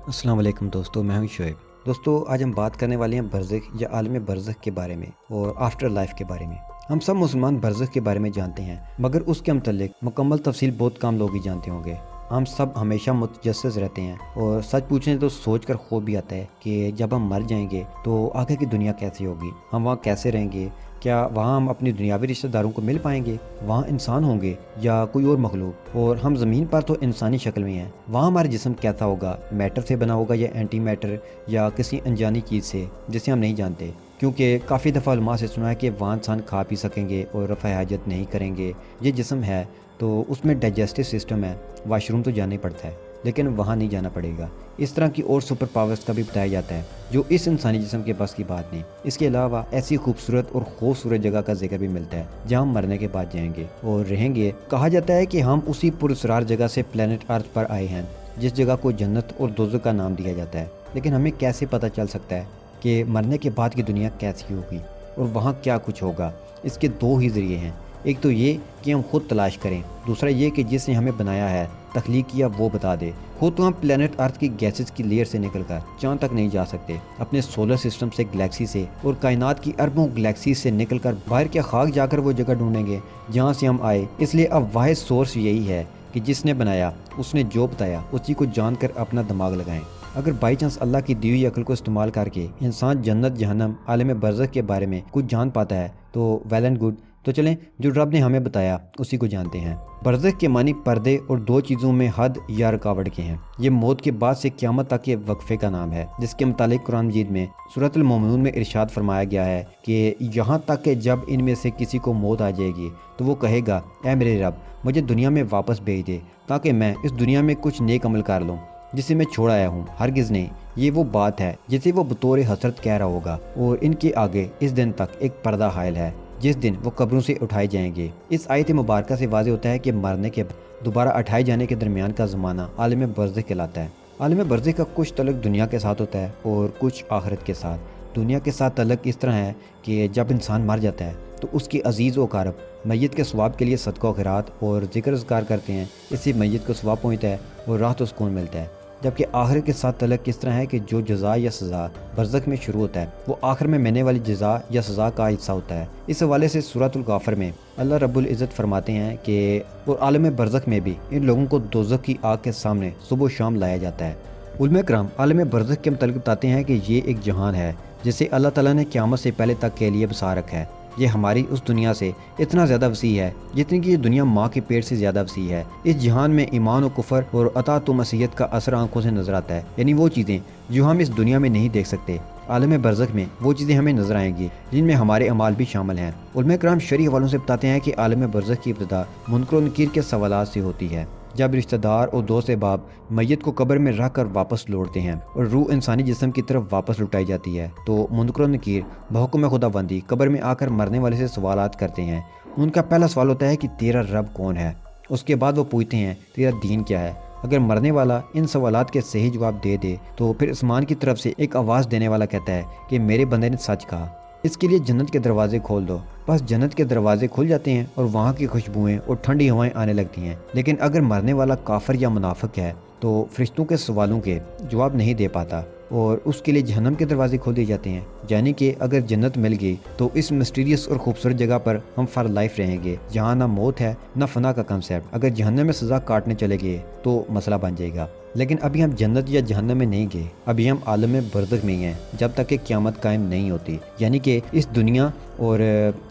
السلام علیکم دوستو، میں ہوں شعیب۔ دوستو، آج ہم بات کرنے والے ہیں برزخ یا عالم برزخ کے بارے میں اور آفٹر لائف کے بارے میں۔ ہم سب مسلمان برزخ کے بارے میں جانتے ہیں، مگر اس کے متعلق مکمل تفصیل بہت کم لوگ ہی جانتے ہوں گے۔ ہم سب ہمیشہ متجسس رہتے ہیں اور سچ پوچھیں تو سوچ کر خوف بھی آتا ہے کہ جب ہم مر جائیں گے تو آگے کی دنیا کیسی ہوگی، ہم وہاں کیسے رہیں گے، کیا وہاں ہم اپنی دنیاوی رشتہ داروں کو مل پائیں گے، وہاں انسان ہوں گے یا کوئی اور مخلوق، اور ہم زمین پر تو انسانی شکل میں ہیں، وہاں ہمارا جسم کیسا ہوگا، میٹر سے بنا ہوگا یا اینٹی میٹر یا کسی انجانی چیز سے جسے ہم نہیں جانتے۔ کیونکہ کافی دفعہ علماء سے سنا ہے کہ وہاں انسان کھا پی سکیں گے اور رفع حاجت نہیں کریں گے۔ یہ جسم ہے تو اس میں ڈائجسٹو سسٹم ہے، واش روم تو جانا ہی پڑتا ہے، لیکن وہاں نہیں جانا پڑے گا۔ اس طرح کی اور سپر پاورز کا بھی بتایا جاتا ہے جو اس انسانی جسم کے بس کی بات نہیں۔ اس کے علاوہ ایسی خوبصورت اور خوبصورت جگہ کا ذکر بھی ملتا ہے جہاں ہم مرنے کے بعد جائیں گے اور رہیں گے۔ کہا جاتا ہے کہ ہم اسی پراسرار جگہ سے پلینٹ ارتھ پر آئے ہیں جس جگہ کو جنت اور دوزخ کا نام دیا جاتا ہے۔ لیکن ہمیں کیسے پتہ چل سکتا ہے کہ مرنے کے بعد کی دنیا کیسی ہوگی اور وہاں کیا کچھ ہوگا؟ اس کے دو ہی ذریعے ہیں۔ ایک تو یہ کہ ہم خود تلاش کریں، دوسرا یہ کہ جس نے ہمیں بنایا ہے، تخلیق کیا، وہ بتا دے۔ خود تو ہم پلینٹ ارتھ کی گیسز کی لیئر سے نکل کر چاند تک نہیں جا سکتے، اپنے سولر سسٹم سے، گلیکسی سے اور کائنات کی اربوں گلیکسیز سے نکل کر باہر کے خاک جا کر وہ جگہ ڈھونڈیں گے جہاں سے ہم آئے۔ اس لیے اب واحد سورس یہی ہے کہ جس نے بنایا، اس نے جو بتایا، اسی کو جان کر اپنا دماغ لگائیں۔ اگر بائی چانس اللہ کی دی ہوئی عقل کو استعمال کر کے انسان جنت، جہنم، عالم برزخ کے بارے میں کچھ جان پاتا ہے تو ویل اینڈ گڈ۔ تو چلیں جو رب نے ہمیں بتایا اسی کو جانتے ہیں۔ برزخ کے معنی پردے اور دو چیزوں میں حد یا رکاوٹ کے ہیں۔ یہ موت کے بعد سے قیامت تک کے وقفے کا نام ہے، جس کے متعلق قرآن مجید میں سورۃ المومنون میں ارشاد فرمایا گیا ہے کہ یہاں تک کہ جب ان میں سے کسی کو موت آ جائے گی تو وہ کہے گا، اے میرے رب، مجھے دنیا میں واپس بھیج دے تاکہ میں اس دنیا میں کچھ نیک عمل کر لوں جسے میں چھوڑ آیا ہوں۔ ہرگز نہیں، یہ وہ بات ہے جسے وہ بطور حسرت کہہ رہا ہوگا، اور ان کے آگے اس دن تک ایک پردہ حائل ہے جس دن وہ قبروں سے اٹھائے جائیں گے۔ اس آیت مبارکہ سے واضح ہوتا ہے کہ مرنے کے بعد دوبارہ اٹھائے جانے کے درمیان کا زمانہ عالم برزخ کہلاتا ہے۔ عالم برزخ کا کچھ تعلق دنیا کے ساتھ ہوتا ہے اور کچھ آخرت کے ساتھ۔ دنیا کے ساتھ تعلق اس طرح ہے کہ جب انسان مر جاتا ہے تو اس کے عزیز و اقارب میت کے ثواب کے لیے صدقہ و خیرات اور ذکر اذکار کرتے ہیں، اس سے میت کو ثواب پہنچتا ہے اور راحت و سکون ملتا ہے۔ جبکہ آخرت کے ساتھ تعلق اس طرح ہے کہ جو جزا یا سزا برزخ میں شروع ہوتا ہے وہ آخر میں ملنے والی جزا یا سزا کا حصہ ہوتا ہے۔ اس حوالے سے سورۃ الغافر میں اللہ رب العزت فرماتے ہیں کہ اور عالم برزخ میں بھی ان لوگوں کو دوزخ کی آگ کے سامنے صبح و شام لایا جاتا ہے۔ علماء کرام عالم برزخ کے متعلق بتاتے ہیں کہ یہ ایک جہان ہے جسے اللہ تعالیٰ نے قیامت سے پہلے تک کے لیے بسا رکھا ہے۔ یہ ہماری اس دنیا سے اتنا زیادہ وسیع ہے جتنی کہ یہ دنیا ماں کے پیٹ سے زیادہ وسیع ہے۔ اس جہان میں ایمان و کفر اور اطاعت و معصیت کا اثر آنکھوں سے نظر آتا ہے، یعنی وہ چیزیں جو ہم اس دنیا میں نہیں دیکھ سکتے، عالم برزخ میں وہ چیزیں ہمیں نظر آئیں گی جن میں ہمارے اعمال بھی شامل ہیں۔ علماء کرام شرعی حوالوں سے بتاتے ہیں کہ عالم برزخ کی ابتدا منکر و نکیر کے سوالات سے ہوتی ہے۔ جب رشتہ دار اور دوست احباب میت کو قبر میں رکھ کر واپس لوٹتے ہیں اور روح انسانی جسم کی طرف واپس لٹائی جاتی ہے تو منکر و نکیر بحکم خدا بندی قبر میں آ کر مرنے والے سے سوالات کرتے ہیں۔ ان کا پہلا سوال ہوتا ہے کہ تیرا رب کون ہے؟ اس کے بعد وہ پوچھتے ہیں تیرا دین کیا ہے؟ اگر مرنے والا ان سوالات کے صحیح جواب دے دے تو پھر آسمان کی طرف سے ایک آواز دینے والا کہتا ہے کہ میرے بندے نے سچ کہا، اس کے لیے جنت کے دروازے کھول دو۔ بس جنت کے دروازے کھل جاتے ہیں اور وہاں کی خوشبوئیں اور ٹھنڈی ہوائیں آنے لگتی ہیں۔ لیکن اگر مرنے والا کافر یا منافق ہے تو فرشتوں کے سوالوں کے جواب نہیں دے پاتا اور اس کے لیے جہنم کے دروازے کھول دیے جاتے ہیں۔ یعنی کہ اگر جنت مل گئی تو اس مسٹیریس اور خوبصورت جگہ پر ہم فار لائف رہیں گے جہاں نہ موت ہے نہ فنا کا کنسیپٹ۔ اگر جہنم میں سزا کاٹنے چلے گئے تو مسئلہ بن جائے گا۔ لیکن ابھی ہم جنت یا جہنم میں نہیں گئے، ابھی ہم عالم برزخ میں ہی ہیں جب تک کہ قیامت قائم نہیں ہوتی۔ یعنی کہ اس دنیا اور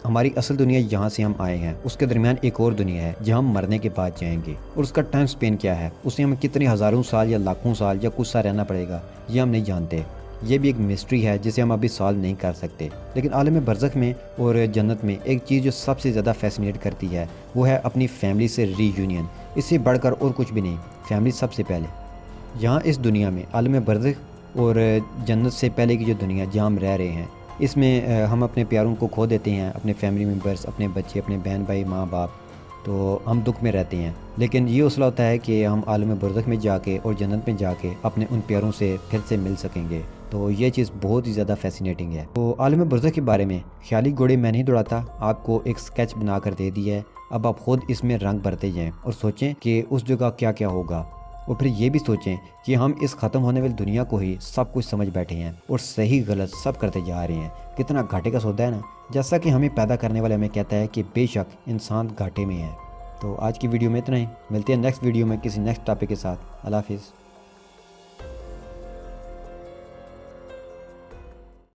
ہماری اصل دنیا جہاں سے ہم آئے ہیں اس کے درمیان ایک اور دنیا ہے جہاں ہم مرنے کے بعد جائیں گے، اور اس کا ٹائم سپین کیا ہے، اسے ہمیں کتنے ہزاروں سال یا لاکھوں سال یا کچھ سال رہنا پڑے گا، یہ ہم نہیں جانتے۔ یہ بھی ایک مسٹری ہے جسے ہم ابھی سالو نہیں کر سکتے۔ لیکن عالم برزخ میں اور جنت میں ایک چیز جو سب سے زیادہ فیسینیٹ کرتی ہے وہ ہے اپنی فیملی سے ری یونین۔ اس سے بڑھ کر اور کچھ بھی نہیں، فیملی سب سے پہلے۔ یہاں اس دنیا میں عالم برزخ اور جنت سے پہلے کی جو دنیا جہاں ہم رہ رہے ہیں، اس میں ہم اپنے پیاروں کو کھو دیتے ہیں، اپنے فیملی ممبرس، اپنے بچے، اپنے بہن بھائی، ماں باپ، تو ہم دکھ میں رہتے ہیں۔ لیکن یہ حوصلہ ہوتا ہے کہ ہم عالم برزخ میں جا کے اور جنت میں جا کے اپنے ان پیاروں سے پھر سے مل سکیں گے۔ تو یہ چیز بہت ہی زیادہ فیسینیٹنگ ہے۔ تو عالم برزخ کے بارے میں خیالی گھوڑے میں نہیں دوڑاتا، آپ کو ایک سکیچ بنا کر دے دیا ہے۔ اب آپ خود اس میں رنگ بھرتے جائیں اور سوچیں کہ اس جگہ کیا کیا ہوگا۔ اور پھر یہ بھی سوچیں کہ ہم اس ختم ہونے والی دنیا کو ہی سب کچھ سمجھ بیٹھے ہیں اور صحیح غلط سب کرتے جا رہے ہیں. کتنا گھاٹے کا سودا ہے نا. جیسا کہ ہمیں پیدا کرنے والے ہمیں کہتا ہے کہ بے شک انسان گھاٹے میں ہے. تو آج کی ویڈیو میں اتنا ہی. ملتے ہیں نیکسٹ ویڈیو میں کسی نیکسٹ ٹاپک کے ساتھ. اللہ حافظ.